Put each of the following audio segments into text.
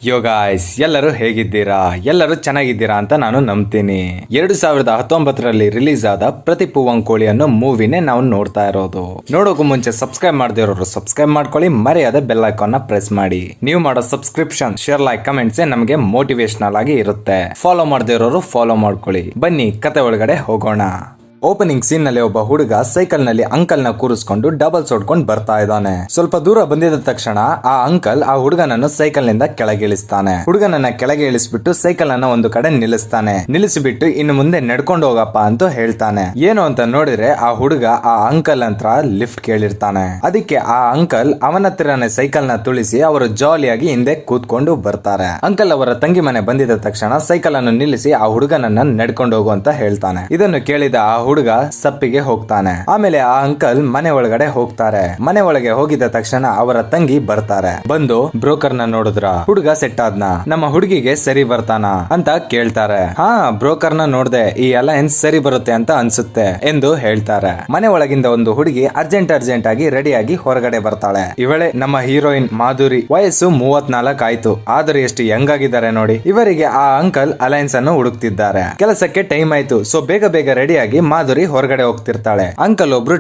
ಯೋ guys, ಎಲ್ಲರೂ ಹೇಗಿದ್ದೀರಾ? ಎಲ್ಲರೂ ಚೆನ್ನಾಗಿದ್ದೀರಾ ಅಂತ ನಾನು ನಂಬ್ತೀನಿ. 2019ರಲ್ಲಿ ರಿಲೀಸ್ ಆದ ಪ್ರತಿ ಪೂವಂಕೋಳಿಯನ್ನು ಮೂವಿನೇ ನಾವು ನೋಡ್ತಾ ಇರೋದು. ನೋಡೋಕು ಮುಂಚೆ ಸಬ್ಸ್ಕ್ರೈಬ್ ಮಾಡದಿರೋರು ಸಬ್ಸ್ಕ್ರೈಬ್ ಮಾಡ್ಕೊಳ್ಳಿ, ಮರೆಯದೆ ಬೆಲ್ ಐಕಾನ್ ಪ್ರೆಸ್ ಮಾಡಿ. ನೀವು ಮಾಡೋ ಸಬ್ಸ್ಕ್ರಿಪ್ಷನ್, ಶೇರ್, ಲೈಕ್, ಕಮೆಂಟ್ಸ್ ನಮಗೆ ಮೋಟಿವೇಶನಲ್ ಆಗಿ ಇರುತ್ತೆ. ಫಾಲೋ ಮಾಡದಿರೋರು ಫಾಲೋ ಮಾಡ್ಕೊಳ್ಳಿ. ಬನ್ನಿ ಕತೆ ಒಳಗಡೆ ಹೋಗೋಣ. ಓಪನಿಂಗ್ ಸೀನ್ ನಲ್ಲಿ ಒಬ್ಬ ಹುಡುಗ ಸೈಕಲ್ ನಲ್ಲಿ ಅಂಕಲ್ ನ ಕೂರಿಸ್ಕೊಂಡು ಡಬಲ್ಸ್ ಹೊಡ್ಕೊಂಡು ಬರ್ತಾ ಇದ್ದಾನೆ. ಸ್ವಲ್ಪ ದೂರ ಬಂದಿದ ತಕ್ಷಣ ಆ ಅಂಕಲ್ ಆ ಹುಡುಗನನ್ನು ಸೈಕಲ್ ನಿಂದ ಕೆಳಗೆ ಇಳಿಸ್ತಾನೆ. ಹುಡುಗನನ್ನ ಕೆಳಗೆ ಇಳಿಸ್ಬಿಟ್ಟು ಸೈಕಲ್ ಅನ್ನ ಒಂದು ಕಡೆ ನಿಲ್ಲಿಸ್ತಾನೆ. ನಿಲ್ಲಿಸಿಬಿಟ್ಟು ಇನ್ನು ಮುಂದೆ ನಡ್ಕೊಂಡು ಹೋಗಪ್ಪ ಅಂತ ಹೇಳ್ತಾನೆ. ಏನು ಅಂತ ನೋಡಿದ್ರೆ ಆ ಹುಡುಗ ಆ ಅಂಕಲ್ ಹತ್ರ ಲಿಫ್ಟ್ ಕೇಳಿರ್ತಾನೆ. ಅದಕ್ಕೆ ಆ ಅಂಕಲ್ ಅವನ ಹತ್ರನೇ ಸೈಕಲ್ ನ ತುಳಿಸಿ ಅವರು ಜಾಲಿಯಾಗಿ ಹಿಂದೆ ಕೂತ್ಕೊಂಡು ಬರ್ತಾರೆ. ಅಂಕಲ್ ಅವರ ತಂಗಿ ಮನೆ ಬಂದಿದ ತಕ್ಷಣ ಸೈಕಲ್ ಅನ್ನು ನಿಲ್ಲಿಸಿ ಆ ಹುಡುಗನನ್ನ ನಡ್ಕೊಂಡು ಹೋಗು ಅಂತ ಹೇಳ್ತಾನೆ. ಇದನ್ನು ಕೇಳಿದ ಆ ಹುಡುಗ ಸಪ್ಪಿಗೆ ಹೋಗ್ತಾನೆ. ಆಮೇಲೆ ಆ ಅಂಕಲ್ ಮನೆ ಒಳಗಡೆ ಹೋಗ್ತಾರೆ. ಮನೆ ಒಳಗೆ ಹೋಗಿದ ತಕ್ಷಣ ಅವರ ತಂಗಿ ಬರ್ತಾರೆ. ಬಂದು ಬ್ರೋಕರ್ ನ ನೋಡಿದ್ರ? ಹುಡುಗ ಸೆಟ್ ಆದ್ನ? ನಮ್ಮ ಹುಡುಗಿಗೆ ಸರಿ ಬರ್ತಾನ ಅಂತ ಕೇಳ್ತಾರೆ. ಹಾ, ಬ್ರೋಕರ್ ನ ನೋಡ್ದೆ, ಈ ಅಲೈನ್ಸ್ ಸರಿ ಬರುತ್ತೆ ಅಂತ ಅನ್ಸುತ್ತೆ ಎಂದು ಹೇಳ್ತಾರೆ. ಮನೆ ಒಳಗಿಂದ ಒಂದು ಹುಡುಗಿ ಅರ್ಜೆಂಟ್ ಆಗಿ ರೆಡಿಯಾಗಿ ಹೊರಗಡೆ ಬರ್ತಾಳೆ. ಇವಳೆ ನಮ್ಮ ಹೀರೋಯಿನ್ ಮಾಧುರಿ. ವಯಸ್ಸು 34 ಆಯ್ತು, ಆದ್ರೆ ಎಷ್ಟು ಯಂಗ್ ಆಗಿದ್ದಾರೆ ನೋಡಿ. ಇವರಿಗೆ ಆ ಅಂಕಲ್ ಅಲೈನ್ಸ್ ಅನ್ನು ಹುಡುಕ್ತಿದ್ದಾರೆ. ಕೆಲಸಕ್ಕೆ ಟೈಮ್ ಆಯ್ತು, ಸೊ ಬೇಗ ರೆಡಿಯಾಗಿ ಮಾಧುರಿ ಹೊರಗಡೆ ಹೋಗ್ತಿರ್ತಾಳೆ. ಅಂಕಲ್ ಒಬ್ರು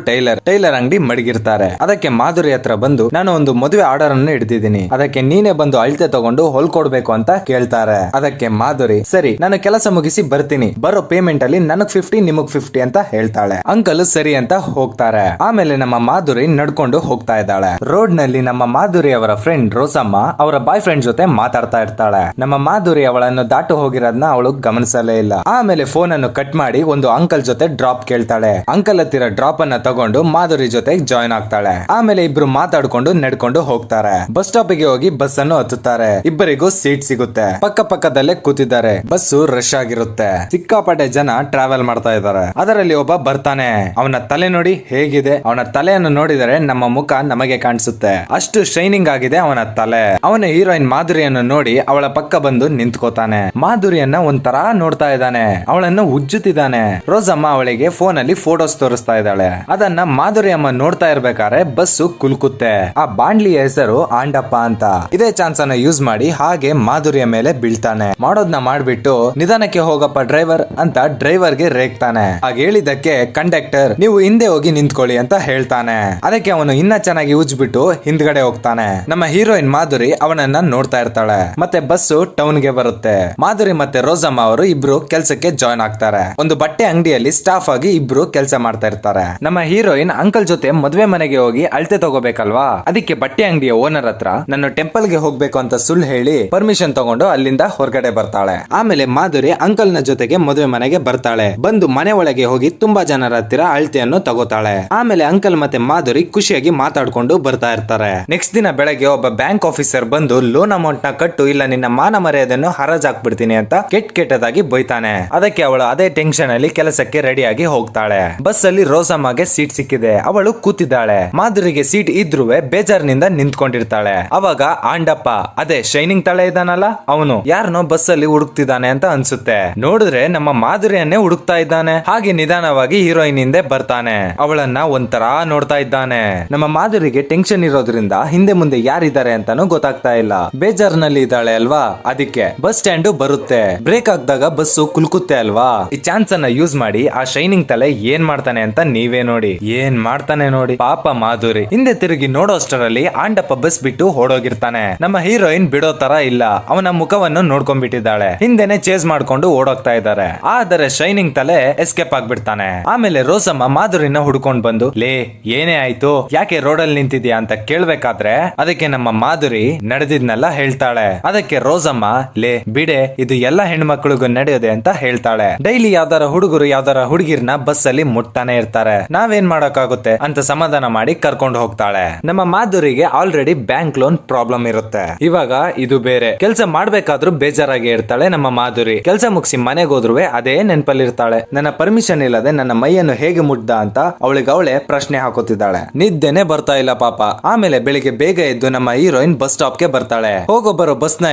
ಟೈಲರ್ ಅಂಗಡಿ ಮಡಗಿರ್ತಾರೆ. ಅದಕ್ಕೆ ಮಾಧುರಿ ಹತ್ರ ಬಂದು, ನಾನು ಒಂದು ಮದುವೆ ಆರ್ಡರ್ ಅನ್ನು ಹಿಡಿದಿದ್ದೀನಿ, ಅದಕ್ಕೆ ನೀನೇ ಬಂದು ಅಳತೆ ತಗೊಂಡು ಹೊಲ್ಕೊಡ್ಬೇಕು ಅಂತ ಕೇಳ್ತಾರೆ. ಅದಕ್ಕೆ ಮಾಧುರಿ, ಸರಿ ನಾನು ಕೆಲಸ ಮುಗಿಸಿ ಬರ್ತೀನಿ, ಬರೋ ಪೇಮೆಂಟ್ ಅಲ್ಲಿ ನನಗ್ 50 ನಿಮಗ್ 50 ಅಂತ ಹೇಳ್ತಾಳೆ. ಅಂಕಲ್ ಸರಿ ಅಂತ ಹೋಗ್ತಾರೆ. ಆಮೇಲೆ ನಮ್ಮ ಮಾಧುರಿ ನಡ್ಕೊಂಡು ಹೋಗ್ತಾ ಇದ್ದಾಳೆ. ರೋಡ್ ನಲ್ಲಿ ನಮ್ಮ ಮಾಧುರಿ ಅವರ ಫ್ರೆಂಡ್ ರೋಸಮ್ಮ ಅವರ ಬಾಯ್ ಫ್ರೆಂಡ್ ಜೊತೆ ಮಾತಾಡ್ತಾ ಇರ್ತಾಳೆ. ನಮ್ಮ ಮಾಧುರಿ ಅವಳನ್ನು ದಾಟು ಹೋಗಿರೋದನ್ನ ಅವಳು ಗಮನಿಸಲೇ ಇಲ್ಲ. ಆಮೇಲೆ ಫೋನ್ ಅನ್ನು ಕಟ್ ಮಾಡಿ ಒಂದು ಅಂಕಲ್ ಜೊತೆ ಡ್ರಾಪ್ ಕೇಳ್ತಾಳೆ. ಅಂಕಲ್ ಹತ್ತಿರ ಡ್ರಾಪ್ ಅನ್ನ ತಗೊಂಡು ಮಾಧುರಿ ಜೊತೆ ಜಾಯ್ನ್ ಆಗ್ತಾಳೆ. ಆಮೇಲೆ ಇಬ್ರು ಮಾತಾಡ್ಕೊಂಡು ನಡ್ಕೊಂಡು ಹೋಗ್ತಾರೆ. ಬಸ್ ಸ್ಟಾಪ್ ಗೆ ಹೋಗಿ ಬಸ್ ಅನ್ನು ಹತ್ತುತ್ತಾರೆ. ಇಬ್ಬರಿಗೂ ಸೀಟ್ ಸಿಗುತ್ತೆ. ಪಕ್ಕದಲ್ಲೇ ಕೂತಿದ್ದಾರೆ. ಬಸ್ಸು ರಶ್ ಆಗಿರುತ್ತೆ. ಸಿಕ್ಕಾಪಟ್ಟೆ ಜನ ಟ್ರಾವೆಲ್ ಮಾಡ್ತಾ ಇದ್ದಾರೆ. ಅದರಲ್ಲಿ ಒಬ್ಬ ಬರ್ತಾನೆ. ಅವನ ತಲೆ ನೋಡಿ ಹೇಗಿದೆ. ಅವನ ತಲೆಯನ್ನು ನೋಡಿದರೆ ನಮ್ಮ ಮುಖ ನಮಗೆ ಕಾಣಿಸುತ್ತೆ, ಅಷ್ಟು ಶೈನಿಂಗ್ ಆಗಿದೆ ಅವನ ತಲೆ. ಅವನ ಹೀರೋಯಿನ್ ಮಾಧುರಿಯನ್ನು ನೋಡಿ ಅವಳ ಪಕ್ಕ ಬಂದು ನಿಂತ್ಕೋತಾನೆ. ಮಾಧುರಿಯನ್ನ ಒಂಥರ ನೋಡ್ತಾ ಇದ್ದಾನೆ. ಅವಳನ್ನು ಉಜ್ಜುತ್ತಿದ್ದಾನೆ. ರೋಸಮ್ಮ ಅವಳಿಗೆ ಫೋನ್ ಅಲ್ಲಿ ಫೋಟೋಸ್ ತೋರಿಸ್ತಾ ಇದ್ದಾಳೆ. ಅದನ್ನ ಮಾಧುರಿ ಅಮ್ಮ ನೋಡ್ತಾ ಇರ್ಬೇಕಾದ್ರೆ ಬಸ್ಸು ಕುಲ್ಕುತ್ತೆ. ಆ ಬಾಂಡ್ಲಿಯ ಹೆಸರು ಆಂಡಪ್ಪ ಅಂತ. ಇದೇ ಚಾನ್ಸ್ ಅನ್ನ ಯೂಸ್ ಮಾಡಿ ಹಾಗೆ ಮಾಧುರಿಯ ಮೇಲೆ ಬೀಳ್ತಾನೆ. ಮಾಡೋದ್ನ ಮಾಡ್ಬಿಟ್ಟು, ನಿಧಾನಕ್ಕೆ ಹೋಗಪ್ಪ ಡ್ರೈವರ್ ಅಂತ ಡ್ರೈವರ್ಗೆ ರೇಗ್ತಾನೆ. ಆಗ ಹೇಳಿದಕ್ಕೆ ಕಂಡಕ್ಟರ್, ನೀವು ಹಿಂದೆ ಹೋಗಿ ನಿಂತ್ಕೊಳ್ಳಿ ಅಂತ ಹೇಳ್ತಾನೆ. ಅದಕ್ಕೆ ಅವನು ಇನ್ನ ಚೆನ್ನಾಗಿ ಉಜ್ಬಿಟ್ಟು ಹಿಂದ್ಗಡೆ ಹೋಗ್ತಾನೆ. ನಮ್ಮ ಹೀರೋಯಿನ್ ಮಾಧುರಿ ಅವನನ್ನ ನೋಡ್ತಾ ಇರ್ತಾಳೆ. ಮತ್ತೆ ಬಸ್ಸು ಟೌನ್ ಗೆ ಬರುತ್ತೆ. ಮಾಧುರಿ ಮತ್ತೆ ರೋಸಮ್ಮ ಅವರು ಇಬ್ರು ಕೆಲ್ಸಕ್ಕೆ ಜಾಯ್ನ್ ಆಗ್ತಾರೆ. ಒಂದು ಬಟ್ಟೆ ಅಂಗಡಿಯಲ್ಲಿ ಸ್ಟಾಫ್ ಆಗಿ ಇಬ್ರು ಕೆಲಸ ಮಾಡ್ತಾ ಇರ್ತಾರೆ. ನಮ್ಮ ಹೀರೋಯಿನ್ ಅಂಕಲ್ ಜೊತೆ ಮದುವೆ ಮನೆಗೆ ಹೋಗಿ ಅಳತೆ ತಗೋಬೇಕಲ್ವಾ, ಅದಕ್ಕೆ ಬಟ್ಟೆ ಅಂಗಡಿಯ ಓನರ್ ಹತ್ರ ನಾನು ಟೆಂಪಲ್ ಗೆ ಹೋಗ್ಬೇಕು ಅಂತ ಸುಳ್ಳು ಹೇಳಿ ಪರ್ಮಿಷನ್ ತಗೊಂಡು ಅಲ್ಲಿಂದ ಹೊರಗಡೆ ಬರ್ತಾಳೆ. ಆಮೇಲೆ ಮಾಧುರಿ ಅಂಕಲ್ ನ ಜೊತೆಗೆ ಮದುವೆ ಮನೆಗೆ ಬರ್ತಾಳೆ. ಬಂದು ಮನೆ ಒಳಗೆ ಹೋಗಿ ತುಂಬಾ ಜನರ ಹತ್ತಿರ ಅಳತೆಯನ್ನು ತಗೋತಾಳೆ. ಆಮೇಲೆ ಅಂಕಲ್ ಮತ್ತೆ ಮಾಧುರಿ ಖುಷಿಯಾಗಿ ಮಾತಾಡ್ಕೊಂಡು ಬರ್ತಾ ಇರ್ತಾರೆ. ನೆಕ್ಸ್ಟ್ ದಿನ ಬೆಳಗ್ಗೆ ಒಬ್ಬ ಬ್ಯಾಂಕ್ ಆಫೀಸರ್ ಬಂದು ಲೋನ್ ಅಮೌಂಟ್ ನ ಕಟ್ಟು, ಇಲ್ಲ ನಿನ್ನ ಮಾನ ಮರ್ಯಾದೆಯನ್ನು ಹರಾಜಾಕ್ಬಿಡ್ತೀನಿ ಅಂತ ಕೆಟ್ಟದಾಗಿ ಬೈತಾನೆ. ಅದಕ್ಕೆ ಅವಳು ಅದೇ ಟೆನ್ಷನ್ ಅಲ್ಲಿ ಕೆಲಸಕ್ಕೆ ರೆಡಿಯಾಗಿ ಹೋಗ್ತಾಳೆ. ಬಸ್ ಅಲ್ಲಿ ರೋಸಮ್ಮಗೆ ಸೀಟ್ ಸಿಕ್ಕಿದೆ. ಅವಳು ಕೂತಿದ್ದಾಳೆ. ಮಾಧುರಿಗೆ ಸೀಟ್ ಇದ್ರುವೆ ಬೇಜಾರ್ನಿಂದ ನಿಂತ್ಕೊಂಡಿರ್ತಾಳೆ. ಅವಾಗ ಆಂಡಪ್ಪ, ಅದೇ ಶೈನಿಂಗ್ ತಲೆ ಇದ್ದಾನಲ್ಲ, ಅವನು ಯಾರನೋ ಬಸ್ ಅಲ್ಲಿ ಹುಡುಕ್ತಿದ್ದಾನೆ ಅಂತ ಅನ್ಸುತ್ತೆ. ನೋಡಿದ್ರೆ ನಮ್ಮ ಮಾಧುರಿಯನ್ನೇ ಹುಡುಕ್ತಾ ಇದ್ದಾನೆ. ಹಾಗೆ ನಿಧಾನವಾಗಿ ಹೀರೋಯಿನ್ ಹಿಂದೆ ಬರ್ತಾನೆ. ಅವಳನ್ನ ಒಂಥರ ನೋಡ್ತಾ ಇದ್ದಾನೆ. ನಮ್ಮ ಮಾಧುರಿಗೆ ಟೆನ್ಷನ್ ಇರೋದ್ರಿಂದ ಹಿಂದೆ ಮುಂದೆ ಯಾರಿದ್ದಾರೆ ಅಂತಾನು ಗೊತ್ತಾಗ್ತಾ ಇಲ್ಲ. ಬೇಜಾರ್ನಲ್ಲಿ ಇದ್ದಾಳೆ ಅಲ್ವಾ, ಅದಕ್ಕೆ ಬಸ್ ಸ್ಟ್ಯಾಂಡ್ ಬರುತ್ತೆ. ಬ್ರೇಕ್ ಹಾಕಿದಾಗ ಬಸ್ಸು ಕುಲ್ಕುತ್ತೆ ಅಲ್ವಾ. ಈ ಚಾನ್ಸ್ ಅನ್ನ ಯೂಸ್ ಮಾಡಿ ಆ ಶೈನಿಂಗ್ ತಲೆ ಏನ್ ಮಾಡ್ತಾನೆ ಅಂತ ನೀವೇ ನೋಡಿ. ಏನ್ ಮಾಡ್ತಾನೆ ನೋಡಿ. ಪಾಪ ಮಾಧುರಿ ಹಿಂದೆ ತಿರುಗಿ ನೋಡೋಷ್ಟರಲ್ಲಿ ಆಂಡಪ್ಪ ಬಸ್ ಬಿಟ್ಟು ಓಡೋಗಿರ್ತಾನೆ. ನಮ್ಮ ಹೀರೋಯಿನ್ ಬಿಡೋ ತರ ಇಲ್ಲ. ಅವನ ಮುಖವನ್ನು ನೋಡ್ಕೊಂಡ್ಬಿಟ್ಟಿದ್ದಾಳೆ. ಹಿಂದೆನೆ ಚೇಸ್ ಮಾಡ್ಕೊಂಡು ಓಡೋಗ್ತಾ ಇದ್ದಾರೆ. ಆದರೆ ಶೈನಿಂಗ್ ತಲೆ ಎಸ್ಕೇಪ್ ಆಗ್ಬಿಡ್ತಾನೆ. ಆಮೇಲೆ ರೋಸಮ್ಮ ಮಾಧುರಿನ ಹುಡ್ಕೊಂಡ್ ಬಂದು, ಲೇ ಏನೇ ಆಯ್ತು, ಯಾಕೆ ರೋಡಲ್ಲಿ ನಿಂತಿದ್ಯಾ ಅಂತ ಕೇಳ್ಬೇಕಾದ್ರೆ ಅದಕ್ಕೆ ನಮ್ಮ ಮಾಧುರಿ ನಡೆದಿದ್ನೆಲ್ಲ ಹೇಳ್ತಾಳೆ. ಅದಕ್ಕೆ ರೋಸಮ್ಮ, ಲೇ ಬಿಡೆ, ಇದು ಎಲ್ಲ ಹೆಣ್ಮಕ್ಳಿಗೂ ನಡೆಯೋದೆ ಅಂತ ಹೇಳ್ತಾಳೆ. ಡೈಲಿ ಯಾವ್ದಾರ ಹುಡುಗರು ಯಾವ್ದಾರ ಹುಡುಗಿರ್ನ ಬಸ್ ಅಲ್ಲಿ ಮುಟ್ತಾನೆ ಇರ್ತಾರೆ. ನಾವೇನ್ ಮಾಡಕ್ಕಾಗುತ್ತೆ ಅಂತ ಸಮಾಧಾನ ಮಾಡಿ ಕರ್ಕೊಂಡು ಹೋಗ್ತಾಳೆ. ನಮ್ಮ ಮಾಧುರಿಗೆ ಆಲ್ರೆಡಿ ಬ್ಯಾಂಕ್ ಲೋನ್ ಪ್ರಾಬ್ಲಮ್ ಇರುತ್ತೆ. ಇವಾಗ ಇದು ಬೇರೆ. ಕೆಲಸ ಮಾಡ್ಬೇಕಾದ್ರೂ ಬೇಜಾರಾಗಿ ಇರ್ತಾಳೆ ನಮ್ಮ ಮಾಧುರಿ. ಕೆಲಸ ಮುಗಿಸಿ ಮನೆಗೆ ಹೋದ್ರುವೆ ಅದೇ ನೆನಪಲ್ಲಿರ್ತಾಳೆ. ನನ್ನ ಪರ್ಮಿಷನ್ ಇಲ್ಲದೆ ನನ್ನ ಮೈಯನ್ನು ಹೇಗೆ ಮುಟ್ದ ಅಂತ ಅವಳೆ ಪ್ರಶ್ನೆ ಹಾಕೋತಿದ್ದಾಳೆ. ನಿದ್ದೆನೆ ಬರ್ತಾ ಇಲ್ಲ ಪಾಪ. ಆಮೇಲೆ ಬೆಳಿಗ್ಗೆ ಬೇಗ ಎದ್ದು ನಮ್ಮ ಹೀರೋಯಿನ್ ಬಸ್ ಸ್ಟಾಪ್ ಗೆ ಬರ್ತಾಳೆ. ಹೋಗೋ ಬರೋ ಬಸ್ ನ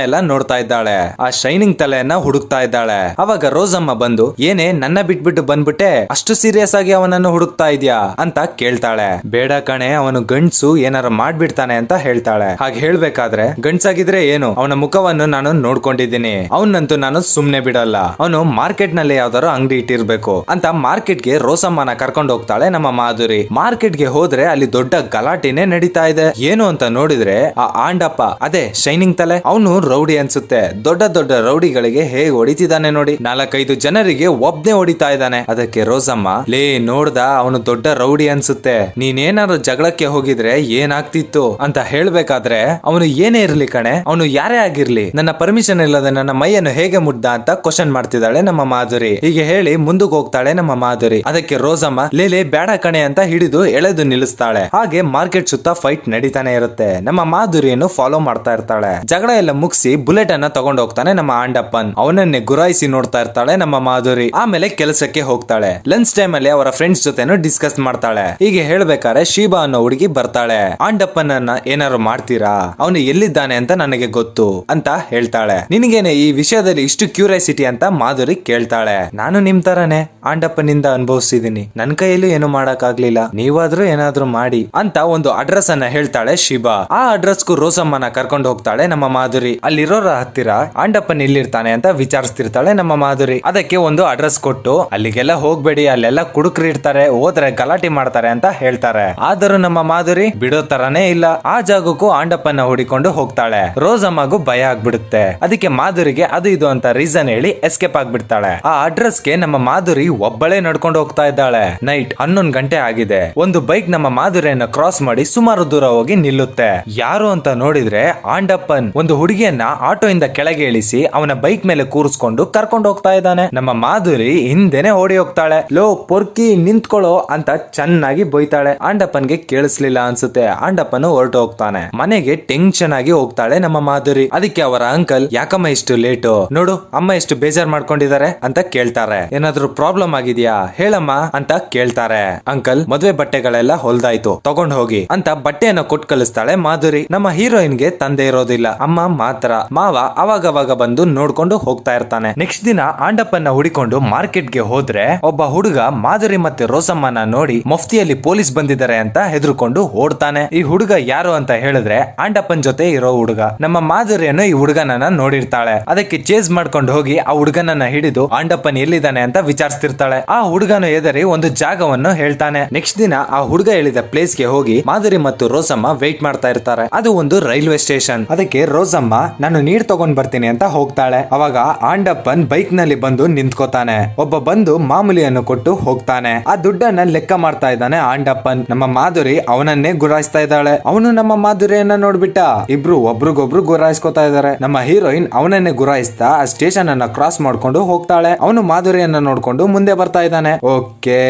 ಎಲ್ಲ ನೋಡ್ತಾ ಇದ್ದಾಳೆ. ಆ ಶೈನಿಂಗ್ ತಲೆಯನ್ನ ಹುಡುಕ್ತಾ ಇದ್ದಾಳೆ. ಅವಾಗ ರೋಸಮ್ಮ ಬಂದು, ಏನೇ ನನ್ನ ಬಿಟ್ಬಿಟ್ಟು ಬಂದ್ಬಿಟ್ಟೆ ಯಾಕೆ ಅಷ್ಟು ಸೀರಿಯಸ್ ಆಗಿ ಅವನನ್ನು ಹುಡುಕ್ತಾ ಇದ್ಯಾ ಅಂತ ಕೇಳ್ತಾಳೆ. ಬೇಡ ಕಣೆ, ಅವನು ಗಂಡ್ಸು ಏನಾರ ಮಾಡ್ಬಿಡ್ತಾನೆ ಅಂತ ಹೇಳ್ತಾಳೆ. ಹಾಗೆ ಹೇಳ್ಬೇಕಾದ್ರೆ ಗಂಡ್ಸಾಗಿದ್ರೆ ಏನು, ಅವನ ಮುಖವನ್ನು ನಾನು ನೋಡ್ಕೊಂಡಿದ್ದೀನಿ, ಅವನಂತೂ ನಾನು ಸುಮ್ನೆ ಬಿಡಲ್ಲ, ಅವನು ಮಾರ್ಕೆಟ್ ನಲ್ಲಿ ಯಾವ್ದಾರು ಅಂಗಡಿ ಇಟ್ಟಿರ್ಬೇಕು ಅಂತ ಮಾರ್ಕೆಟ್ ಗೆ ರೋಸಮ್ಮನ ಕರ್ಕೊಂಡು ಹೋಗ್ತಾಳೆ ನಮ್ಮ ಮಾಧುರಿ. ಮಾರ್ಕೆಟ್ ಗೆ ಹೋದ್ರೆ ಅಲ್ಲಿ ದೊಡ್ಡ ಗಲಾಟೆನೆ ನಡೀತಾ ಇದೆ. ಏನು ಅಂತ ನೋಡಿದ್ರೆ ಆ ಆಂಡಪ್ಪ, ಅದೇ ಶೈನಿಂಗ್ ತಲೆ, ಅವನು ರೌಡಿ ಅನ್ಸುತ್ತೆ. ದೊಡ್ಡ ದೊಡ್ಡ ರೌಡಿಗಳಿಗೆ ಹೇಗೆ ಹೊಡಿತಿದ್ದಾನೆ ನೋಡಿ, 4-5 ಜನರಿಗೆ ಒಬ್ನೇ ಹೊಡಿತಾ ಇದ್ದಾನೆ. ಅದಕ್ಕೆ ರೋಸಮ್ಮ, ಲೇ ನೋಡ್ದ, ಅವನು ದೊಡ್ಡ ರೌಡಿ ಅನ್ಸುತ್ತೆ, ನೀನೇನಾದ್ರು ಜಗಳಕ್ಕೆ ಹೋಗಿದ್ರೆ ಏನಾಗ್ತಿತ್ತು ಅಂತ ಹೇಳ್ಬೇಕಾದ್ರೆ ಅವನು ಏನೇ ಇರ್ಲಿ ಕಣೆ, ಅವನು ಯಾರೇ ಆಗಿರ್ಲಿ, ನನ್ನ ಪರ್ಮಿಷನ್ ಇಲ್ಲದೆ ನನ್ನ ಮೈಯನ್ನು ಹೇಗೆ ಮುಡ್ದ ಅಂತ ಕ್ವಶನ್ ಮಾಡ್ತಿದ್ದಾಳೆ ನಮ್ಮ ಮಾಧುರಿ. ಹೀಗೆ ಹೇಳಿ ಮುಂದಕ್ಕೆ ಹೋಗ್ತಾಳೆ ನಮ್ಮ ಮಾಧುರಿ. ಅದಕ್ಕೆ ರೋಸಮ್ಮ, ಲೇ ಬೇಡ ಕಣೆ ಅಂತ ಹಿಡಿದು ಎಳೆದು ನಿಲ್ಲಿಸ್ತಾಳೆ. ಹಾಗೆ ಮಾರ್ಕೆಟ್ ಸುತ್ತ ಫೈಟ್ ನಡೀತಾನೆ ಇರುತ್ತೆ. ನಮ್ಮ ಮಾಧುರಿಯನ್ನು ಫಾಲೋ ಮಾಡ್ತಾ ಇರ್ತಾಳೆ. ಜಗಳ ಎಲ್ಲ ಮುಗಿಸಿ ಬುಲೆಟ್ ಅನ್ನ ತಗೊಂಡು ಹೋಗ್ತಾನೆ ನಮ್ಮ ಆಂಡಪ್ಪನ್. ಅವನನ್ನೇ ಗುರಾಯಿಸಿ ನೋಡ್ತಾ ಇರ್ತಾಳೆ ನಮ್ಮ ಮಾಧುರಿ. ಆಮೇಲೆ ಕೆಲಸಕ್ಕೆ ಹೋಗ್ತಾಳೆ. ಲಂಚ್ ಟೈಮ್ ಅಲ್ಲಿ ಅವರ ಫ್ರೆಂಡ್ಸ್ ಜೊತೆನೂ ಡಿಸ್ಕಸ್ ಮಾಡ್ತಾಳೆ. ಹೀಗೆ ಹೇಳ್ಬೇಕಾದ್ರೆ ಶೀಬಾ ಅನ್ನೋ ಹುಡುಗಿ ಬರ್ತಾಳೆ. ಆಂಡಪ್ಪನನ್ನ ಏನಾರು ಮಾಡ್ತೀರಾ, ಅವನು ಎಲ್ಲಿದ್ದಾನೆ ಅಂತ ನನಗೆ ಗೊತ್ತು ಅಂತ ಹೇಳ್ತಾಳೆ. ನಿನಗೇನೆ ಈ ವಿಷಯದಲ್ಲಿ ಇಷ್ಟು ಕ್ಯೂರಿಯಾಸಿಟಿ ಅಂತ ಮಾಧುರಿ ಕೇಳ್ತಾಳೆ. ನಾನು ನಿಮ್ ತರನೇ ಆಂಡಪ್ಪನಿಂದ ಅನುಭವಿಸಿದೀನಿ, ನನ್ ಕೈಯಲ್ಲೂ ಏನು ಮಾಡಕ್ ಆಗ್ಲಿಲ್ಲ, ನೀವಾದ್ರೂ ಏನಾದ್ರೂ ಮಾಡಿ ಅಂತ ಒಂದು ಅಡ್ರೆಸ್ ಅನ್ನ ಹೇಳ್ತಾಳೆ ಶೀಬಾ. ಆ ಅಡ್ರೆಸ್ಗೂ ರೋಸಮ್ಮನ ಕರ್ಕೊಂಡು ಹೋಗ್ತಾಳೆ ನಮ್ಮ ಮಾಧುರಿ. ಅಲ್ಲಿರೋರ ಹತ್ತಿರ ಆಂಡಪ್ಪನ್ ಇಲ್ಲಿರ್ತಾನೆ ಅಂತ ವಿಚಾರಿಸ್ತಿರ್ತಾಳೆ ನಮ್ಮ ಮಾಧುರಿ. ಅದಕ್ಕೆ ಒಂದು ಅಡ್ರೆಸ್ ಕೊಟ್ಟು, ಅಲ್ಲಿಗೆಲ್ಲ ಹೋಗ್ಬೇಡಿ, ಅಲ್ಲೆಲ್ಲ ಕುಡುಕ್ರು ಇರ್ತಾರೆ, ಹೋದ್ರೆ ಗಲಾಟೆ ಮಾಡ್ತಾರೆ ಅಂತ ಹೇಳ್ತಾರೆ. ಆದರೂ ನಮ್ಮ ಮಾಧುರಿ ಬಿಡೋ ತರಾನೇ ಇಲ್ಲ. ಆ ಜಾಗಕ್ಕೂ ಆಂಡಪ್ಪನ ಹುಡಿಕೊಂಡು ಹೋಗ್ತಾಳೆ. ರೋಸಮ್ಮಗೂ ಭಯ ಆಗ್ಬಿಡುತ್ತೆ. ಅದಕ್ಕೆ ಮಾಧುರಿಗೆ ಅದು ಇದು ಅಂತ ರೀಸನ್ ಹೇಳಿ ಎಸ್ಕೇಪ್ ಆಗ್ಬಿಡ್ತಾಳೆ. ಆ ಅಡ್ರೆಸ್ ಗೆ ನಮ್ಮ ಮಾಧುರಿ ಒಬ್ಬಳೇ ನಡ್ಕೊಂಡು ಹೋಗ್ತಾ ಇದ್ದಾಳೆ. ನೈಟ್ 11 ಗಂಟೆ ಆಗಿದೆ. ಒಂದು ಬೈಕ್ ನಮ್ಮ ಮಾಧುರಿಯನ್ನ ಕ್ರಾಸ್ ಮಾಡಿ ಸುಮಾರು ದೂರ ಹೋಗಿ ನಿಲ್ಲುತ್ತೆ. ಯಾರು ಅಂತ ನೋಡಿದ್ರೆ ಆಂಡಪ್ಪನ್ ಒಂದು ಹುಡುಗಿಯನ್ನ ಆಟೋ ಇಂದ ಕೆಳಗೆ ಇಳಿಸಿ ಅವನ ಬೈಕ್ ಮೇಲೆ ಕೂರಿಸ್ಕೊಂಡು ಕರ್ಕೊಂಡು ಹೋಗ್ತಾ ಇದ್ದಾನೆ. ನಮ್ಮ ಮಾಧುರಿ ಹಿಂದೆನೆ ಓಡಿ ಹೋಗ್ತಾಳೆ. ಲೋ ಪೊರ್ಕಿ ನಿಂತ್ಕೊಳ್ಳೋ ಅಂತ ಚೆನ್ನಾಗಿ ಬೈತಾಳೆ. ಆಂಡಪ್ಪನ್ಗೆ ಕೇಳಿಸ್ಲಿಲ್ಲ ಅನ್ಸುತ್ತೆ. ಆಂಡಪ್ಪನು ಹೊರಟು ಹೋಗ್ತಾನೆ. ಮನೆಗೆ ಟೆನ್ಷನ್ ಆಗಿ ಹೋಗ್ತಾಳೆ ನಮ್ಮ ಮಾಧುರಿ. ಅದಕ್ಕೆ ಅವರ ಅಂಕಲ್, ಯಾಕಮ್ಮ ಇಷ್ಟು ಲೇಟು, ನೋಡು ಅಮ್ಮ ಎಷ್ಟು ಬೇಜಾರ್ ಮಾಡ್ಕೊಂಡಿದ್ದಾರೆ ಅಂತ ಕೇಳ್ತಾರೆ. ಏನಾದ್ರೂ ಪ್ರಾಬ್ಲಮ್ ಆಗಿದ್ಯಾ ಹೇಳಮ್ಮ ಅಂತ ಕೇಳ್ತಾರೆ. ಅಂಕಲ್, ಮದುವೆ ಬಟ್ಟೆಗಳೆಲ್ಲ ಹೊಲ್ದಾಯ್ತು, ತಗೊಂಡ್ ಹೋಗಿ ಅಂತ ಬಟ್ಟೆಯನ್ನ ಕೊಟ್ಟು ಕಳಿಸ್ತಾಳೆ ಮಾಧುರಿ. ನಮ್ಮ ಹೀರೋಯಿನ್ ಗೆ ತಂದೆ ಇರೋದಿಲ್ಲ, ಅಮ್ಮ ಮಾತ್ರ. ಮಾವ ಅವಾಗವಾಗ ಬಂದು ನೋಡ್ಕೊಂಡು ಹೋಗ್ತಾ ಇರ್ತಾನೆ. ನೆಕ್ಸ್ಟ್ ದಿನ ಆಂಡಪ್ಪನ ಹುಡಿಕೊಂಡು ಮಾರ್ಕೆಟ್ ಗೆ ಹೋದ್ರೆ ಒಬ್ಬ ಹುಡುಗ ಮಾಧುರಿ ಮತ್ತೆ ರೋಸಮ್ಮನ ನೋಡಿ ಮಫ್ತಿಯಲ್ಲಿ ಪೊಲೀಸ್ ಬಂದಿದ್ದಾರೆ ಅಂತ ಹೆದರ್ಕೊಂಡು ಓಡ್ತಾನೆ. ಈ ಹುಡುಗ ಯಾರು ಅಂತ ಹೇಳಿದ್ರೆ ಆಂಡಪ್ಪನ್ ಜೊತೆ ಇರೋ ಹುಡುಗ. ನಮ್ಮ ಮಾಧುರಿಯನ್ನು ಈ ಹುಡುಗನನ್ನ ನೋಡಿರ್ತಾಳೆ. ಅದಕ್ಕೆ ಚೇಸ್ ಮಾಡ್ಕೊಂಡು ಹೋಗಿ ಆ ಹುಡುಗನನ್ನ ಹಿಡಿದು ಆಂಡಪ್ಪನ್ ಎಲ್ಲಿದ್ದಾನೆ ಅಂತ ವಿಚಾರಿಸ್ತಿರ್ತಾಳೆ. ಆ ಹುಡುಗನು ಎದರಿ ಒಂದು ಜಾಗವನ್ನು ಹೇಳ್ತಾನೆ. ನೆಕ್ಸ್ಟ್ ದಿನ ಆ ಹುಡುಗ ಹೇಳಿದ ಪ್ಲೇಸ್ ಗೆ ಹೋಗಿ ಮಾಧುರಿ ಮತ್ತು ರೋಸಮ್ಮ ವೇಟ್ ಮಾಡ್ತಾ ಇರ್ತಾರೆ. ಅದು ಒಂದು ರೈಲ್ವೆ ಸ್ಟೇಷನ್. ಅದಕ್ಕೆ ರೋಸಮ್ಮ, ನಾನು ನೀರ್ ತಗೊಂಡ್ ಬರ್ತೀನಿ ಅಂತ ಹೋಗ್ತಾಳೆ. ಅವಾಗ ಆಂಡಪ್ಪನ್ ಬೈಕ್ ನಲ್ಲಿ ಬಂದು ನಿಂತ್ಕೋತಾನೆ. ಒಬ್ಬ ಬಂದು ಮಾಮೂಲಿಯನ್ನು ಕೊಟ್ಟು ಹೋಗ್ತಾನೆ. ಆ ದುಡ್ಡನ್ನ ಲೆಕ್ಕ ಮಾಡ್ತಾ ಇದ್ದಾನೆ ಆಂಡಪ್ಪನ್. ನಮ್ಮ ಮಾಧುರಿ ಅವನನ್ನೇ ಗುರಾಯಿಸ್ತಾ ಇದ್ದಾಳೆ. ಅವನು ನಮ್ಮ ಮಾಧುರಿಯನ್ನ ನೋಡ್ಬಿಟ್ಟ. ಇಬ್ರು ಒಬ್ರಿಗೊಬ್ರು ಗುರಾಯಿಸ್ಕೊತಾ ಇದಾರೆ. ನಮ್ಮ ಹೀರೋಯಿನ್ ಅವನನ್ನೇ ಗುರಾಯಿಸ್ತಾ ಆ ಸ್ಟೇಷನ್ ಅನ್ನ ಕ್ರಾಸ್ ಮಾಡ್ಕೊಂಡು ಹೋಗ್ತಾಳೆ. ಅವನು ಮಾಧುರಿಯನ್ನ ನೋಡ್ಕೊಂಡು ಮುಂದೆ ಬರ್ತಾ ಇದ್ದಾನೆ. ಓಕೆ,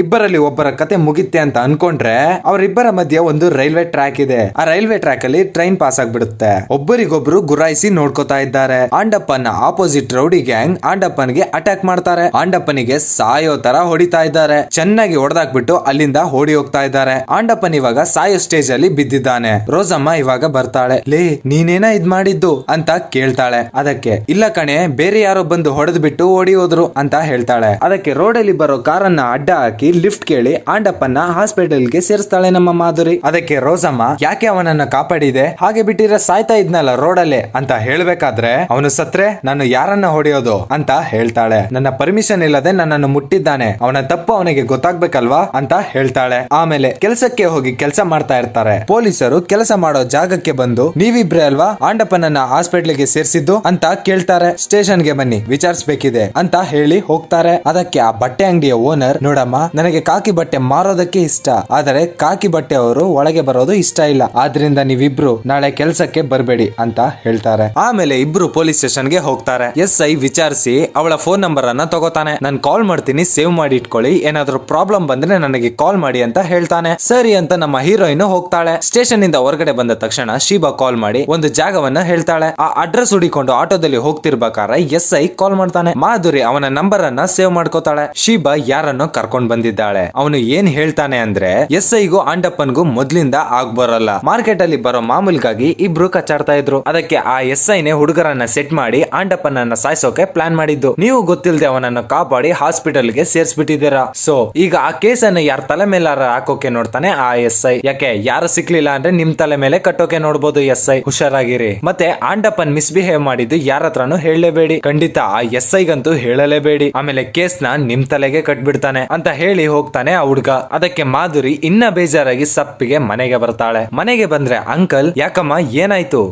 ಇಬ್ಬರಲ್ಲಿ ಒಬ್ಬರ ಕತೆ ಮುಗಿತ್ತೆ ಅಂತ ಅನ್ಕೊಂಡ್ರೆ ಅವರಿಬ್ಬರ ಮಧ್ಯೆ ಒಂದು ರೈಲ್ವೆ ಟ್ರ್ಯಾಕ್ ಇದೆ. ಆ ರೈಲ್ವೆ ಟ್ರ್ಯಾಕ್ ಅಲ್ಲಿ ಟ್ರೈನ್ ಪಾಸ್ ಆಗ್ಬಿಡುತ್ತೆ. ಒಬ್ಬರಿಗೊಬ್ರು ಗುರಾಯಿಸಿ ನೋಡ್ಕೋತಾ ಇದ್ದಾರೆ. ಆಂಡಪ್ಪನ ಆಪೋಸಿಟ್ ರೌಡಿ ಗ್ಯಾಂಗ್ ಆಂಡಪ್ಪನ್ಗೆ ಅಟ್ಯಾಕ್ ಮಾಡ್ತಾರೆ. ಆಂಡಪ್ಪನಿಗೆ ಸಾಯೋ ತರ ಹೊಡಿತಾ ಇದ್ದಾರೆ. ಚೆನ್ನಾಗಿ ಹೊಡೆದಾಕ್ಬಿಟ್ಟು ಅಲ್ಲಿಂದ ಓಡಿ ಹೋಗ್ತಾ ಇದ್ದಾರೆ. ಆಂಡಪ್ಪನ್ ಇವಾಗ ಸಾಯೋ ಸ್ಟೇಜ್ ಅಲ್ಲಿ ಬಿದ್ದಿದ್ದಾನೆ. ರೋಸಮ್ಮ ಇವಾಗ ಬರ್ತಾಳೆ. ಲೇ, ನೀನೇನ ಇದ್ ಮಾಡಿದ್ದು ಅಂತ ಕೇಳ್ತಾಳೆ. ಅದಕ್ಕೆ, ಇಲ್ಲ ಕಣೆ, ಬೇರೆ ಯಾರೋ ಬಂದು ಹೊಡೆದ್ ಬಿಟ್ಟು ಓಡಿ ಹೋದ್ರು ಅಂತ ಹೇಳ್ತಾಳೆ. ಅದಕ್ಕೆ ರೋಡ್ ಅಲ್ಲಿ ಬರೋ ಕಾರನ್ನ ಅಡ್ಡ ಹಾಕಿ ಲಿಫ್ಟ್ ಕೇಳಿ ಆಂಡಪ್ಪನ ಹಾಸ್ಪಿಟಲ್ ಗೆ ಸೇರಿಸ್ತಾಳೆ ನಮ್ಮ ಮಾಧುರಿ. ಅದಕ್ಕೆ ರೋಸಮ್ಮ, ಯಾಕೆ ಅವನನ್ನ ಕಾಪಾಡಿದೆ, ಹಾಗೆ ಬಿಟ್ಟಿದ್ರೆ ಸಾಯ್ತಾ ಇದ್ನಲ್ಲ ರೋಡಲ್ಲೇ ಅಂತ ಹೇಳ್ಬೇಕಾದ್ರೆ, ಅವನು ಸತ್ರೆ ನಾನು ಯಾರನ್ನ ಹೊಡೆಯೋದು ಅಂತ ಹೇಳ್ತಾಳೆ. ನನ್ನ ಪರ್ಮಿಷನ್ ಇಲ್ಲದೆ ನನ್ನನ್ನು ಮುಟ್ಟಿದ್ದಾನೆ, ಅವನ ತಪ್ಪು ಅವನಿಗೆ ಗೊತ್ತಾಗ್ಬೇಕಲ್ವಾ ಅಂತ ಹೇಳ್ತಾಳೆ. ಆಮೇಲೆ ಕೆಲಸಕ್ಕೆ ಹೋಗಿ ಕೆಲಸ ಮಾಡ್ತಾ ಇರ್ತಾರೆ. ಪೊಲೀಸರು ಕೆಲಸ ಮಾಡೋ ಜಾಗಕ್ಕೆ ಬಂದು, ನೀವಿಬ್ರೇ ಅಲ್ವಾ ಆಂಡಪ್ಪನನ್ನ ಹಾಸ್ಪಿಟ್ಲಿಗೆ ಸೇರಿಸಿದ್ದು ಅಂತ ಕೇಳ್ತಾರೆ. ಸ್ಟೇಷನ್ ಗೆ ಬನ್ನಿ, ವಿಚಾರಿಸಬೇಕಿದೆ ಅಂತ ಹೇಳಿ ಹೋಗ್ತಾರೆ. ಅದಕ್ಕೆ ಆ ಬಟ್ಟೆ ಅಂಗಡಿಯ ಓನರ್, ನೋಡಮ್ಮ, ನನಗೆ ಕಾಕಿ ಬಟ್ಟೆ ಮಾರೋದಕ್ಕೆ ಇಷ್ಟ, ಆದರೆ ಕಾಕಿ ಬಟ್ಟೆ ಅವರು ಒಳಗೆ ಬರೋದು ಇಷ್ಟ ಇಲ್ಲ, ಆದ್ರಿಂದ ನೀವಿಬ್ರು ನಾಳೆ ಕೆಲಸಕ್ಕೆ ಬರ್ಬೇಡಿ ಅಂತ ಹೇಳ್ತಾರೆ. ಆಮೇಲೆ ಇಬ್ರು ಪೊಲೀಸ್ ಸ್ಟೇಷನ್ ಗೆ ಹೋಗ್ತಾರೆ. SI ವಿಚಾರಿಸಿ ಅವಳ ಫೋನ್ ನಂಬರ್ ಅನ್ನ ತಗೋತಾನೆ. ನಾನು ಕಾಲ್ ಮಾಡ್ತೀನಿ, ಸೇವ್ ಮಾಡಿ ಇಟ್ಕೊಳ್ಳಿ, ಏನಾದ್ರೂ ಪ್ರಾಬ್ಲಮ್ ಬಂದ್ರೆ ನನಗೆ ಕಾಲ್ ಮಾಡಿ ಅಂತ ಹೇಳ್ತಾನೆ. ಸರಿ ಅಂತ ನಮ್ಮ ಹೀರೋಯಿನ್ ಹೋಗ್ತಾಳೆ. ಸ್ಟೇಷನ್ ಇಂದ ಹೊರಗಡೆ ಬಂದ ತಕ್ಷಣ ಶೀಬಾ ಕಾಲ್ ಮಾಡಿ ಒಂದು ಜಾಗವನ್ನ ಹೇಳ್ತಾಳೆ. ಆ ಅಡ್ರೆಸ್ ಹುಡಿಕೊಂಡು ಆಟೋದಲ್ಲಿ ಹೋಗ್ತಿರ್ಬೇಕಾದ್ರೆ SI ಕಾಲ್ ಮಾಡ್ತಾನೆ. ಮಾಧುರಿ ಅವನ ನಂಬರ್ ಅನ್ನ ಸೇವ್ ಮಾಡ್ಕೋತಾಳೆ. ಶೀಬಾ ಯಾರನ್ನು ಕರ್ಕೊಂಡ್ ಬಂದಿದ್ದಾಳೆ. ಅವನು ಏನ್ ಹೇಳ್ತಾನೆ ಅಂದ್ರೆ, SIಗೂ ಆಂಡಪ್ಪನ್ಗೂ ಮೊದ್ಲಿಂದ ಆಗ್ಬರಲ್ಲ, ಮಾರ್ಕೆಟ್ ಅಲ್ಲಿ ಬರೋ ಮಾಮೂಲಿಗಾಗಿ ಇಬ್ರು ಕಚ್ಚಾಡ್ತಾ ಇದ್ರು. ಅದಕ್ಕೆ ಆ SIನೇ ಹುಡುಗರನ್ನ ಸೆಟ್ ಮಾಡಿ ಆಂಡಪ್ಪನನ್ನ ಸಾಯಿಸೋಕೆ ಪ್ಲಾನ್ ಮಾಡಿದ್ದು. ನೀವು ಗೊತ್ತಿಲ್ಲದೆ ಅವನನ್ನು ಕಾಪಾಡಿ ಹಾಸ್ಪಿಟಲ್ ಹಾಸ್ಪಿಟಲ್ ಗೆ ಸೇರ್ಸ್ಬಿಟ್ಟಿದ್ದೀರಾ. ಸೊ ಈಗ ಆ ಕೇಸನ್ನ ಯಾರ ತಲೆ ಮೇಲಾರ ಹಾಕೋಕೆ ನೋಡ್ತಾನೆ ಆ SI. ಯಾಕೆ ಯಾರು ಸಿಕ್ಲಿಲ್ಲ ಅಂದ್ರೆ ನಿಮ್ ತಲೆ ಮೇಲೆ ಕಟ್ಟೋಕೆ ನೋಡ್ಬೋದು SI. ಹುಷಾರಾಗಿರಿ. ಮತ್ತೆ ಆಂಡಪ್ಪನ್ ಮಿಸ್ಬಿಹೇವ್ ಮಾಡಿದ್ದು ಯಾರ ಹತ್ರನು ಹೇಳಲೇಬೇಡಿ. ಖಂಡಿತ ಆ SI ಗಂತೂ ಹೇಳಲೇಬೇಡಿ. ಆಮೇಲೆ ಕೇಸ್ ನ ನಿಮ್ ತಲೆಗೆ ಕಟ್ಬಿಡ್ತಾನೆ ಅಂತ ಹೇಳಿ ಹೋಗ್ತಾನೆ ಆ ಹುಡ್ಗ. ಅದಕ್ಕೆ ಮಾಧುರಿ ಇನ್ನ ಬೇಜಾರಾಗಿ ಸಪ್ಪಿಗೆ ಮನೆಗೆ ಬರ್ತಾಳೆ. ಮನೆಗೆ ಬಂದ್ರೆ ಅಂಕಲ್ ಯಾಕಮ್ಮ ಏನಾಯ್ತು,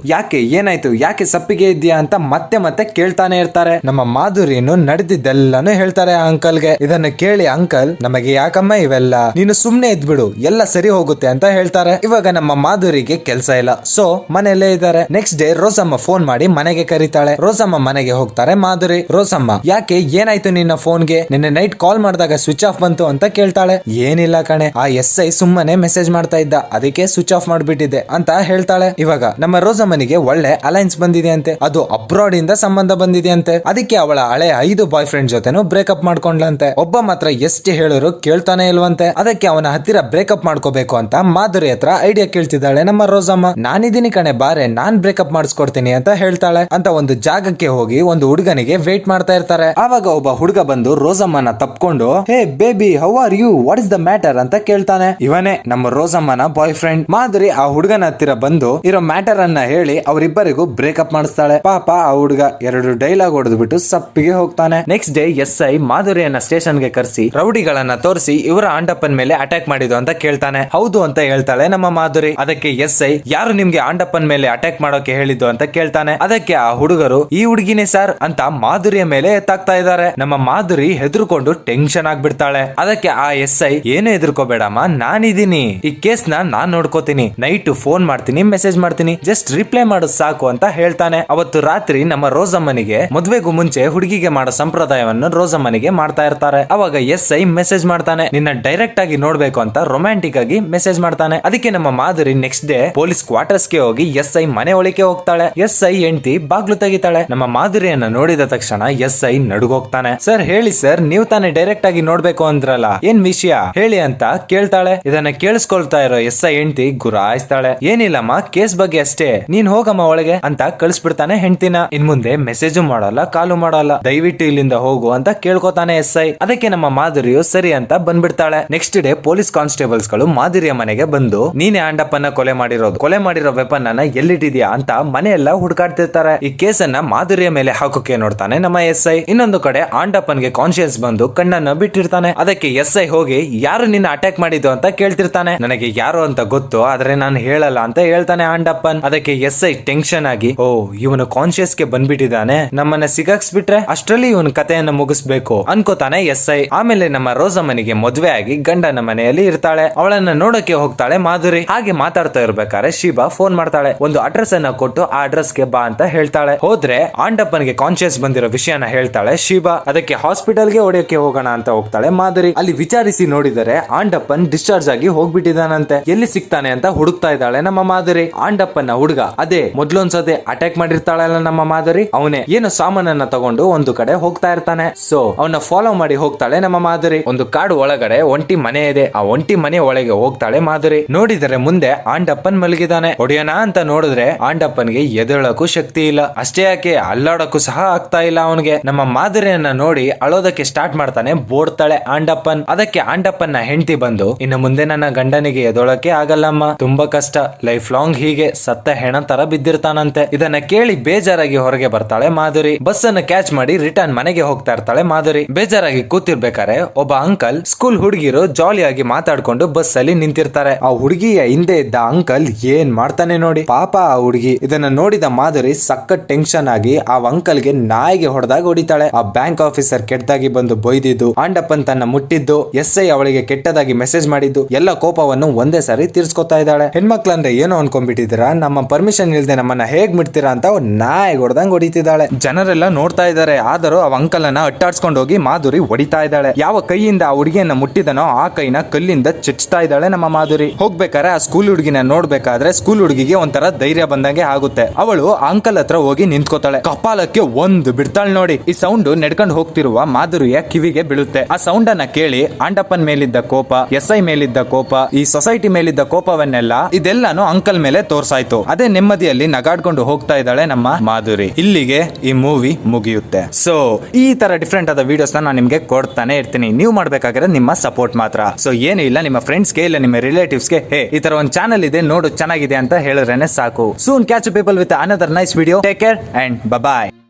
ಯಾಕೆ ಸಪ್ಪಿಗೆ ಇದೆಯಾ ಅಂತ ಮತ್ತೆ ಮತ್ತೆ ಕೇಳ್ತಾನೆ ಇರ್ತಾರೆ. ನಮ್ಮ ಮಾಧುರಿನು ನಡೆದಿದ್ದೆಲ್ಲಾನು ಹೇಳ್ತಾರೆ ಆ ಅಂಕಲ್ಗೆ. ಇದನ್ನು ಕೇಳಿ ಅಂಕಲ್ ನಮಗೆ ಯಾಕಮ್ಮ ಇವೆಲ್ಲ, ನೀನು ಸುಮ್ನೆ ಇದ್ಬಿಡು ಎಲ್ಲ ಸರಿ ಹೋಗುತ್ತೆ ಅಂತ ಹೇಳ್ತಾರೆ. ಇವಾಗ ನಮ್ಮ ಮಾಧುರಿಗೆ ಕೆಲ್ಸ ಇಲ್ಲ, ಸೊ ಮನೆಯಲ್ಲೇ ಇದ್ದಾರೆ. ನೆಕ್ಸ್ಟ್ ಡೇ ರೋಸಮ್ಮ ಫೋನ್ ಮಾಡಿ ಮನೆಗೆ ಕರೀತಾಳೆ. ರೋಸಮ್ಮ ಮನೆಗೆ ಹೋಗ್ತಾರೆ ಮಾಧುರಿ. ರೋಸಮ್ಮ ಯಾಕೆ ಏನಾಯ್ತು ನಿನ್ನ ಫೋನ್ಗೆ, ನಿನ್ನೆ ನೈಟ್ ಕಾಲ್ ಮಾಡಿದಾಗ ಸ್ವಿಚ್ ಆಫ್ ಬಂತು ಅಂತ ಕೇಳ್ತಾಳೆ. ಏನಿಲ್ಲ ಕಣೆ, ಆ SI ಸುಮ್ಮನೆ ಮೆಸೇಜ್ ಮಾಡ್ತಾ ಇದ್ದ, ಅದಕ್ಕೆ ಸ್ವಿಚ್ ಆಫ್ ಮಾಡ್ಬಿಟ್ಟಿದೆ ಅಂತ ಹೇಳ್ತಾಳೆ. ಇವಾಗ ನಮ್ಮ ರೋಸಮ್ಮನಿಗೆ ಒಳ್ಳೆ ಅಲೈನ್ಸ್ ಬಂದಿದೆ ಅಂತೆ, ಅದು ಅಬ್ರಾಡ್ ಇಂದ ಸಂಬಂಧ ಬಂದಿದೆ ಅಂತೆ. ಅದಕ್ಕೆ ಅವಳ ಹಳೆ 5 ಬಾಯ್ ಫ್ರೆಂಡ್ ಜೊತೆನು ಬ್ರೇಕಪ್ ಮಾಡ್ಕೊಂಡ್ಲಂತೆ. ಒಬ್ಬ ಮಾತ್ರ ಎಷ್ಟು ಹೇಳೋರು ಕೇಳ್ತಾನೆ ಇಲ್ವಂತೆ. ಅದಕ್ಕೆ ಅವನ ಹತ್ತಿರ ಬ್ರೇಕಪ್ ಮಾಡ್ಕೋಬೇಕು ಅಂತ ಮಾಧುರಿ ಹತ್ರ ಐಡಿಯಾ ಕೇಳ್ತಿದ್ದಾಳೆ ನಮ್ಮ ರೋಸಮ್ಮ. ನಾನಿದ್ದೀನಿ ಕಣೆ ಬಾರೆ, ನಾನ್ ಬ್ರೇಕಪ್ ಮಾಡಿಸ್ಕೊಡ್ತೀನಿ ಅಂತ ಹೇಳ್ತಾಳೆ. ಅಂತ ಒಂದು ಜಾಗಕ್ಕೆ ಹೋಗಿ ಒಂದು ಹುಡುಗನಿಗೆ ವೇಟ್ ಮಾಡ್ತಾ ಇರ್ತಾರೆ. ಆವಾಗ ಒಬ್ಬ ಹುಡುಗ ಬಂದು ರೋಸಮ್ಮನ ತಪ್ಕೊಂಡು, hey baby how are you, what is the matter ಅಂತ ಕೇಳ್ತಾನೆ. ಇವನೇ ನಮ್ಮ ರೋಸಮ್ಮನ ಬಾಯ್ ಫ್ರೆಂಡ್. ಮಾಧುರಿ ಆ ಹುಡುಗನ ಹತ್ತಿರ ಬಂದು ಇರೋ ಮ್ಯಾಟರ್ ಅನ್ನ ಹೇಳಿ ಅವರಿಬ್ಬರಿಗೂ ಬ್ರೇಕಪ್ ಮಾಡಿಸ್ತಾಳೆ. ಪಾಪ ಆ ಹುಡುಗ 2 ಡೈಲಾಗ್ ಹೊಡೆದ್ಬಿಟ್ಟು ಸಪ್ಪಿಗೆ ಹೋಗ್ತಾನೆ. ನೆಕ್ಸ್ಟ್ ಡೇ SI ಮಾಧುರಿಯನ್ನ ಸ್ಟೇಷನ್ ಗೆ ಕರೆಸಿ ರೌಡಿಗಳನ್ನ ತೋರಿಸಿ ಇವರ ಆಂಡಪ್ಪನ್ ಮೇಲೆ ಅಟ್ಯಾಕ್ ಮಾಡಿದ್ದು ಅಂತ ಕೇಳ್ತಾನೆ. ಹೌದು ಅಂತ ಹೇಳ್ತಾಳೆ ನಮ್ಮ ಮಾಧುರಿ. ಅದಕ್ಕೆ SI ಯಾರು ನಿಮ್ಗೆ ಆಂಡಪ್ಪನ್ ಮೇಲೆ ಅಟ್ಯಾಕ್ ಮಾಡೋಕೆ ಹೇಳಿದ್ದು ಅಂತ ಕೇಳ್ತಾನೆ. ಅದಕ್ಕೆ ಆ ಹುಡುಗರು ಈ ಹುಡುಗಿನೇ ಸರ್ ಅಂತ ಮಾಧುರಿಯ ಮೇಲೆ ಎತ್ತಾಗ್ತಾ ಇದ್ದಾರೆ. ನಮ್ಮ ಮಾಧುರಿ ಹೆದರ್ಕೊಂಡು ಟೆನ್ಷನ್ ಆಗ್ಬಿಡ್ತಾಳೆ. ಅದಕ್ಕೆ ಆ SI ಏನು ಹೆದರ್ಕೋಬೇಡಮ್ಮ, ನಾನಿದ್ದೀನಿ, ಈ ಕೇಸ್ ನಾನ್ ನೋಡ್ಕೋತೀನಿ, ನೈಟ್ ಫೋನ್ ಮಾಡ್ತೀನಿ, ಮೆಸೇಜ್ ಮಾಡ್ತೀನಿ, ಜಸ್ಟ್ ರಿಪ್ಲೈ ಮಾಡೋದು ಸಾಕು ಅಂತ ಹೇಳ್ತಾನೆ. ಅವತ್ತು ರಾತ್ರಿ ನಮ್ಮ ರೋಸಮ್ಮನಿಗೆ ಮದ್ವೆಗೂ ಮುಂಚೆ ಹುಡುಗಿಗೆ ಮಾಡೋ ಸಂಪ್ರದಾಯವನ್ನು ರೋಸಮ್ಮನಿಗೆ ಮಾಡ್ತಾ ಇರ್ತಾರೆ. ಅವಾಗ SI ಮೆಸೇಜ್ ಮಾಡ್ತಾನೆ, ನಿನ್ನ ಡೈರೆಕ್ಟ್ ಆಗಿ ನೋಡ್ಬೇಕು ಅಂತ ರೊಮ್ಯಾಂಟಿಕ್ ಆಗಿ ಮೆಸೇಜ್ ಮಾಡ್ತಾನೆ. ಅದಕ್ಕೆ ನಮ್ಮ Madhuri next day police quarters ಗೆ ಹೋಗಿ SI ಮನೆ ಒಳಗೆ ಹೋಗ್ತಾಳೆ. SI ಹೆಂಡತಿ ಬಾಗ್ಲು ತೆಗಿತಾಳೆ. ನಮ್ಮ ಮಾಧುರಿಯನ್ನ ನೋಡಿದ ತಕ್ಷಣ SI ನಡುಗೋಗ್ತಾನೆ. ಸರ್ ಹೇಳಿ ಸರ್, ನೀವು ತಾನೇ ಡೈರೆಕ್ಟ್ ಆಗಿ ನೋಡ್ಬೇಕು ಅಂದ್ರಲ್ಲ, ಏನ್ ವಿಷಯ ಹೇಳಿ ಅಂತ ಕೇಳ್ತಾಳೆ. ಇದನ್ನ ಕೇಳಿಸ್ಕೊಳ್ತಾ ಇರೋ SI ಹೆಂಡತಿ ಗುರಾಯಿಸ್ತಾಳೆ. ಏನಿಲ್ಲಮ್ಮ, ಕೇಸ್ ಬಗ್ಗೆ ಅಷ್ಟೇ, ನೀನ್ ಹೋಗಮ್ಮ ಒಳಗೆ ಅಂತ ಕಳಿಸ್ಬಿಡ್ತಾನೆ ಹೆಂಡತಿನ. ಇನ್ ಮುಂದೆ ಮೆಸೇಜ್ ಮಾಡಲ್ಲ, ಕಾಲು ಮಾಡಲ್ಲ, ದಯವಿಟ್ಟು ಇಲ್ಲಿಂದ ಹೋಗು ಅಂತ ಕೇಳ್ಕೊತಾನೆ SI. ಅದಕ್ಕೆ ನಮ್ಮ ಮಾಧುರಿಯು ಸರಿ ಅಂತ ಬಂದ್ಬಿಡ್ತಾಳೆ. ನೆಕ್ಸ್ಟ್ ಡೇ ಪೊಲೀಸ್ ಕಾನ್ಸ್ಟೇಬಲ್ಸ್ ಗಳು ಮಾಧುರಿಯ ಮನೆಗೆ ಬಂದು ನೀನೇ ಆಂಡಪ್ಪನ ಕೊಲೆ ಮಾಡಿರೋ ವೆಪನ್ ಅನ್ನ ಎಲ್ಲಿಟ್ಟಿದ್ಯಾ ಅಂತ ಮನೆಯೆಲ್ಲ ಹುಡುಕಾಡ್ತಿರ್ತಾರೆ. ಈ ಕೇಸನ್ನ ಮಾಧುರಿಯ ಮೇಲೆ ಹಾಕೋಕೆ ನೋಡ್ತಾನೆ ನಮ್ಮ SI. ಇನ್ನೊಂದು ಕಡೆ ಆಂಡಪ್ಪನ್ಗೆ ಕಾನ್ಶಿಯಸ್ ಬಂದು ಕಣ್ಣನ್ನ ಬಿಟ್ಟಿರ್ತಾನೆ. ಅದಕ್ಕೆ SI ಹೋಗಿ ಯಾರು ನಿನ್ನ ಅಟ್ಯಾಕ್ ಮಾಡಿದ್ದು ಅಂತ ಕೇಳ್ತಿರ್ತಾನೆ. ನನಗೆ ಯಾರು ಅಂತ ಗೊತ್ತು, ಆದ್ರೆ ನಾನು ಹೇಳಲ್ಲ ಅಂತ ಹೇಳ್ತಾನೆ ಆಂಡಪ್ಪನ್. ಅದಕ್ಕೆ SI ಟೆನ್ಷನ್ ಆಗಿ, ಓ ಇವನು ಕಾನ್ಶಿಯಸ್ ಗೆ ಬಂದ್ಬಿಟ್ಟಿದ್ದಾನೆ, ನಮ್ಮನ್ನ ಸಿಗಾಕ್ಸ್ಬಿಟ್ರೆ ಅಷ್ಟರಲ್ಲಿ ಇವನ್ ಕಥೆಯನ್ನ ಮುಗಿಸ್ಬೇಕು ಅನ್ಕೋತಾನೆ SI. ಆಮೇಲೆ ನಮ್ಮ ರೋಸಮ್ಮನಿಗೆ ಮದ್ವೆ ಆಗಿ ಗಂಡನ ಮನೆಯಲ್ಲಿ ಇರ್ತಾಳೆ. ಅವಳನ್ನ ನೋಡಕ್ಕೆ ಹೋಗ್ತಾಳೆ ಮಾಧುರಿ. ಹಾಗೆ ಮಾತಾಡ್ತಾ ಇರ್ಬೇಕಾದ್ರೆ ಶಿಬಾ ಫೋನ್ ಮಾಡ್ತಾಳೆ. ಒಂದು ಅಡ್ರೆಸ್ ಅನ್ನ ಕೊಟ್ಟು ಆ ಅಡ್ರೆಸ್ ಗೆ ಬಾ ಅಂತ ಹೇಳ್ತಾಳೆ. ಹೋದ್ರೆ ಆಂಡಪ್ಪನ್ಗೆ ಕಾನ್ಶಿಯಸ್ ಬಂದಿರೋ ವಿಷಯನ ಹೇಳ್ತಾಳೆ ಶಿಬಾ. ಅದಕ್ಕೆ ಹಾಸ್ಪಿಟಲ್ ಗೆ ಹೊಡೆಯಕ್ಕೆ ಹೋಗೋಣ ಅಂತ ಹೋಗ್ತಾಳೆ ಮಾಧುರಿ. ಅಲ್ಲಿ ವಿಚಾರಿಸಿ ನೋಡಿದರೆ ಆಂಡಪ್ಪನ್ ಡಿಸ್ಚಾರ್ಜ್ ಆಗಿ ಹೋಗ್ಬಿಟ್ಟಿದಾನಂತೆ. ಎಲ್ಲಿ ಸಿಗ್ತಾನೆ ಅಂತ ಹುಡುಕ್ತಾ ಇದ್ದಾಳೆ ನಮ್ಮ ಮಾಧುರಿ. ಆಂಡಪ್ಪನ ಹುಡುಗ ಅದೇ ಮೊದ್ಲೊಂದ್ಸತಿ ಅಟ್ಯಾಕ್ ಮಾಡಿರ್ತಾಳಲ್ಲ ನಮ್ಮ ಮಾಧುರಿ, ಅವನೇ ಏನೋ ಸಾಮಾನನ್ನ ತಗೊಂಡು ಒಂದು ಕಡೆ ಹೋಗ್ತಾ ಇರ್ತಾನೆ. ಸೊ ಅವನ್ನ ಫಾಲೋ ಮಾಡಿ ಹೋಗ್ತಾಳೆ ನಮ್ಮ ಮಾಧುರಿ. ಒಂದು ಕಾಡು ಒಳಗಡೆ ಒಂಟಿ ಮನೆ ಇದೆ. ಆ ಒಂಟಿ ಮನೆ ಒಳಗೆ ಹೋಗ್ತಾಳೆ ಮಾಧುರಿ. ನೋಡಿದರೆ ಮುಂದೆ ಆಂಡಪ್ಪನ್ ಮಲಗಿದಾನೆ. ಹೊಡೆಯೋಣ ಅಂತ ನೋಡಿದ್ರೆ ಆಂಡಪ್ಪನ್ಗೆ ಎದ್ದೇಳಕ್ಕೂ ಶಕ್ತಿ ಇಲ್ಲ. ಅಷ್ಟೇ ಯಾಕೆ ಅಲ್ಲಾಡಕ್ಕೂ ಸಹ ಆಗ್ತಾ ಇಲ್ಲ ಅವನಿಗೆ. ನಮ್ಮ ಮಾಧುರಿಯನ್ನ ನೋಡಿ ಅಳೋದಕ್ಕೆ ಸ್ಟಾರ್ಟ್ ಮಾಡ್ತಾನೆ. ಬೋಡ್ತಾಳೆ ಆಂಡಪ್ಪನ್. ಅದಕ್ಕೆ ಆಂಡಪ್ಪನ ಹೆಂಡತಿ ಬಂದು, ಇನ್ನು ಮುಂದೆ ನನ್ನ ಗಂಡನಿಗೆ ಎದೊಳಕ್ಕೆ ಆಗಲ್ಲಮ್ಮ, ತುಂಬಾ ಕಷ್ಟ, ಲೈಫ್ ಲಾಂಗ್ ಹೀಗೆ ಸತ್ತ ಹೆಣ ತರ ಬಿದ್ದಿರ್ತಾನಂತೆ. ಇದನ್ನ ಕೇಳಿ ಬೇಜಾರಾಗಿ ಹೊರಗೆ ಬರ್ತಾಳೆ ಮಾಧುರಿ. ಬಸ್ ಅನ್ನು ಕ್ಯಾಚ್ ಮಾಡಿ ರಿಟರ್ನ್ ಮನೆಗೆ ಹೋಗ್ತಾ ಇರ್ತಾಳೆ ಮಾಧುರಿ. ಬೇಜಾರಾಗಿ ಕೂತಿರ್ಬೇಕಾರೆ ಒಬ್ಬ ಅಂಕಲ್ ಸ್ಕೂಲ್ ಹುಡುಗಿರು ಜಾಲಿಯಾಗಿ ಮಾತಾಡ್ಕೊಂಡು ಬಸ್ ಅಲ್ಲಿ ನಿಂತಿರ್ತಾರೆ. ಆ ಹುಡುಗಿಯ ಹಿಂದೆ ಇದ್ದ ಅಂಕಲ್ ಏನ್ ಮಾಡ್ತಾನೆ ನೋಡಿ, ಪಾಪ ಆ ಹುಡುಗಿ. ಇದನ್ನ ನೋಡಿದ ಮಾಧುರಿ ಸಖತ್ ಟೆನ್ಷನ್ ಆಗಿ ಆ ಅಂಕಲ್ ಗೆ ನಾಯಿಗೆ ಹೊಡೆದಾಗ ಹೊಡಿತಾಳೆ. ಆ ಬ್ಯಾಂಕ್ ಆಫೀಸರ್ ಕೆಟ್ಟದಾಗಿ ಬಂದು ಬೈದಿದ್ದು, ಆಂಡಪ್ಪನ್ ತನ್ನ ಮುಟ್ಟಿದ್ದು, SI ಅವಳಿಗೆ ಕೆಟ್ಟದಾಗಿ ಮೆಸೇಜ್ ಮಾಡಿದ್ದು, ಎಲ್ಲ ಕೋಪವನ್ನು ಒಂದೇ ಸಾರಿ ತೀರ್ಸ್ಕೊತಾ ಇದ್ದಾಳೆ. ಹೆಣ್ಮಕ್ಳಂದ್ರೆ ಏನೋ ಅನ್ಕೊಂಡ್ಬಿಟ್ಟಿದ್ದೀರಾ, ನಮ್ಮ ಪರ್ಮಿಷನ್ ಇಲ್ದೆ ನಮ್ಮನ್ನ ಹೇಗ್ ಬಿಡ್ತೀರಾ ಅಂತ ನಾಯಿಗೆ ಹೊಡೆದಂಗ್ ಹೊಡಿತಿದ್ದಾಳೆ. ಜನರೆಲ್ಲ ನೋಡ್ತಾ ಇದ್ದಾರೆ. ಆದರೂ ಆ ಅಂಕಲ್ ಅನ್ನ ಅಟ್ಟಾಡ್ಸ್ಕೊಂಡು ಹೋಗಿ ಮಾಧುರಿ ಹೊಡಿತಾ ಇದ್ದಾಳೆ. ಯಾವ ಕೈಯಿಂದ ಆ ಹುಡುಗಿಯನ್ನ ಮುಟ್ಟಿದನೋ ಆ ಕೈನ ಕಲ್ಲಿಂದ ಚುಚ್ತಾ ಇದ್ದಾಳೆ ನಮ್ಮ ಮಾಧುರಿ. ಹೋಗ್ಬೇಕಾದ್ರೆ ಆ ಸ್ಕೂಲ್ ಹುಡುಗಿನ ನೋಡ್ಬೇಕಾದ್ರೆ ಸ್ಕೂಲ್ ಹುಡುಗಿಗೆ ಒಂಥರ ಧೈರ್ಯ ಬಂದಂಗೆ ಆಗುತ್ತೆ. ಅವಳು ಅಂಕಲ್ ಹತ್ರ ಹೋಗಿ ನಿಂತ್ಕೋತಾಳೆ. ಕಪಾಲಕ್ಕೆ ಒಂದು ಬಿಡ್ತಾಳೆ ನೋಡಿ. ಈ ಸೌಂಡ್ ನಡ್ಕೊಂಡು ಹೋಗ್ತಿರುವ ಮಾಧುರಿಯ ಕಿವಿಗೆ ಬೀಳುತ್ತೆ. ಆ ಸೌಂಡ್ ಅನ್ನ ಕೇಳಿ ಆಂಡಪ್ಪನ್ ಮೇಲಿದ್ದ ಕೋಪ, SI ಮೇಲಿದ್ದ ಕೋಪ, ಈ ಸೊಸೈಟಿ ಮೇಲಿದ್ದ ಕೋಪವನ್ನೆಲ್ಲ ಇದೆಲ್ಲಾನು ಅಂಕಲ್ ಮೇಲೆ ತೋರ್ಸಾಯ್ತು. ಅದೇ ನೆಮ್ಮದಿಯಲ್ಲಿ ನಗಾಡ್ಕೊಂಡು ಹೋಗ್ತಾ ಇದ್ದಾಳೆ ನಮ್ಮ ಮಾಧುರಿ. ಇಲ್ಲಿಗೆ ಈ ಮೂವಿ ಮುಗಿಯುತ್ತೆ. ಸೊ ಈ ತರ ಡಿಫ್ರೆಂಟ್ ಆದ ವಿಡಿಯೋಸ್ ನಾನು ನಿಮ್ಗೆ ಕೊಡ್ತಾನೆ ಇರ್ತೀನಿ. ನೀವು ಮಾಡ್ಬೇಕಾಗಿರೋದು ನಿಮ್ಮ ಸಪೋರ್ಟ್ ಮಾತ್ರ. ಸೊ ಏನು ಇಲ್ಲ, ನಿಮ್ಮ ಫ್ರೆಂಡ್ಸ್ಗೆ ಇಲ್ಲ ನಿಮ್ಮ ರಿಲೇಟಿವ್ಸ್ಗೆ ಈ ತರ ಒಂದು ಚಾನಲ್ ಇದೆ ನೋಡು ಚೆನ್ನಾಗಿದೆ ಅಂತ ಹೇಳಿದ್ರೇನೆ ಸಾಕು. Soon catch people with another nice video. Take care and bye.